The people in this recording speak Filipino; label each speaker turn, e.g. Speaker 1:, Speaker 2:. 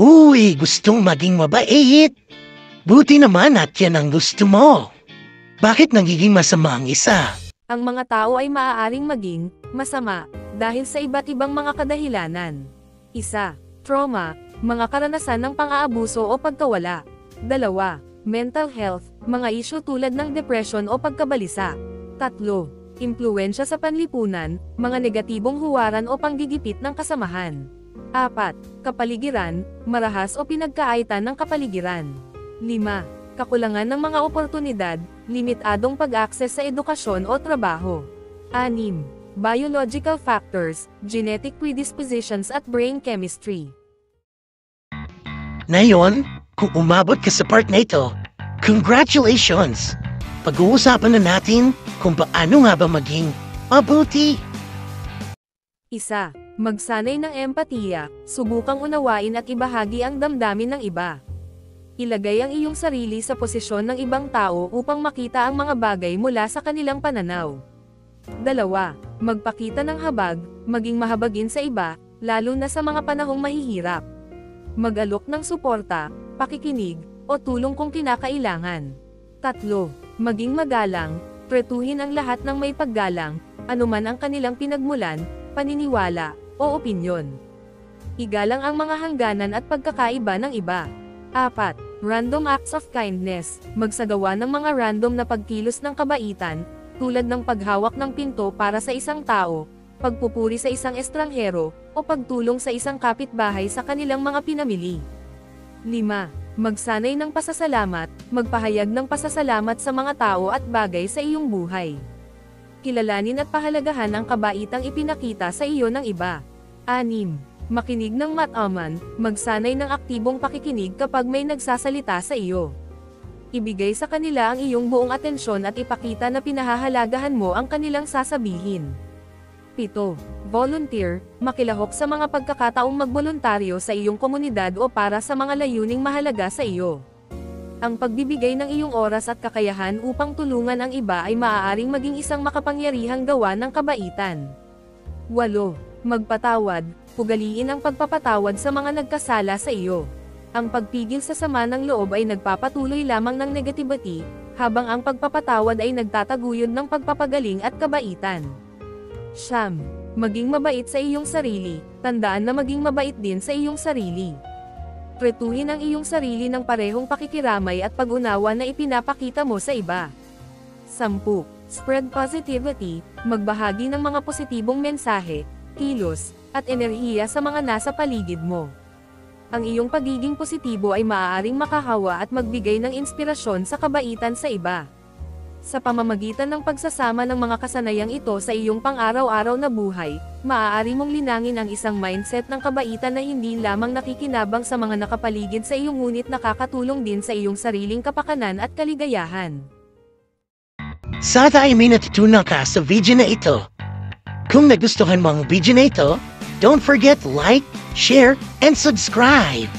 Speaker 1: Uy, gustong maging mabait. Buti naman at yan ang gusto mo. Bakit nagiging masama ang isa?
Speaker 2: Ang mga tao ay maaaring maging masama dahil sa iba't ibang mga kadahilanan. Isa, trauma, mga karanasan ng pang-aabuso o pagkawala. Dalawa, mental health, mga isyu tulad ng depression o pagkabalisa. Tatlo, impluwensya sa panlipunan, mga negatibong huwaran o panggigipit ng kasamahan. Apat, kapaligiran, marahas o pinagkaaitan ng kapaligiran. 5. Kakulangan ng mga oportunidad, limitadong pag-access sa edukasyon o trabaho. 6. Biological factors, genetic predispositions at brain chemistry.
Speaker 1: Ngayon, kung umabot ka sa part na ito, congratulations! Pag-uusapan na natin kung paano nga ba maging mabuti.
Speaker 2: Isa, magsanay ng empatiya, subukang unawain at ibahagi ang damdamin ng iba. Ilagay ang iyong sarili sa posisyon ng ibang tao upang makita ang mga bagay mula sa kanilang pananaw. 2. Magpakita ng habag, maging mahabagin sa iba, lalo na sa mga panahong mahihirap. Mag-alok ng suporta, pakikinig, o tulong kung kinakailangan. 3. Maging magalang, tretuhin ang lahat ng may paggalang, anuman ang kanilang pinagmulan, paniniwala, o opinyon. Igalang ang mga hangganan at pagkakaiba ng iba. 4. Random acts of kindness, magsagawa ng mga random na pagkilos ng kabaitan, tulad ng paghawak ng pinto para sa isang tao, pagpupuri sa isang estranghero, o pagtulong sa isang kapitbahay sa kanilang mga pinamili. 5. Magsanay ng pasasalamat, magpahayag ng pasasalamat sa mga tao at bagay sa iyong buhay. Kilalanin at pahalagahan ang kabaitang ipinakita sa iyo ng iba. 6. Makinig ng mataman, magsanay ng aktibong pakikinig kapag may nagsasalita sa iyo. Ibigay sa kanila ang iyong buong atensyon at ipakita na pinahahalagahan mo ang kanilang sasabihin. 7. Volunteer, makilahok sa mga pagkakataong magboluntaryo sa iyong komunidad o para sa mga layuning mahalaga sa iyo. Ang pagbibigay ng iyong oras at kakayahan upang tulungan ang iba ay maaaring maging isang makapangyarihang gawa ng kabaitan. 8. Magpatawad, ugaliin ang pagpapatawad sa mga nagkasala sa iyo. Ang pagpigil sa sama ng loob ay nagpapatuloy lamang ng negativity, habang ang pagpapatawad ay nagtataguyod ng pagpapagaling at kabaitan. 9. Maging mabait sa iyong sarili, tandaan na maging mabait din sa iyong sarili. Tretuhin ang iyong sarili ng parehong pakikiramay at pag-unawa na ipinapakita mo sa iba. 10. Spread positivity, magbahagi ng mga positibong mensahe, kilos, at enerhiya sa mga nasa paligid mo. Ang iyong pagiging positibo ay maaaring makahawa at magbigay ng inspirasyon sa kabaitan sa iba. Sa pamamagitan ng pagsasama ng mga kasanayang ito sa iyong pang-araw-araw na buhay, maaari mong linangin ang isang mindset ng kabaitan na hindi lamang nakikinabang sa mga nakapaligid sa iyo ngunit nakakatulong din sa iyong sariling kapakanan at kaligayahan.
Speaker 1: Sana ay may natutunan ka sa video na ito. Kung nagustuhan mo ang video na ito, don't forget like, share, and subscribe.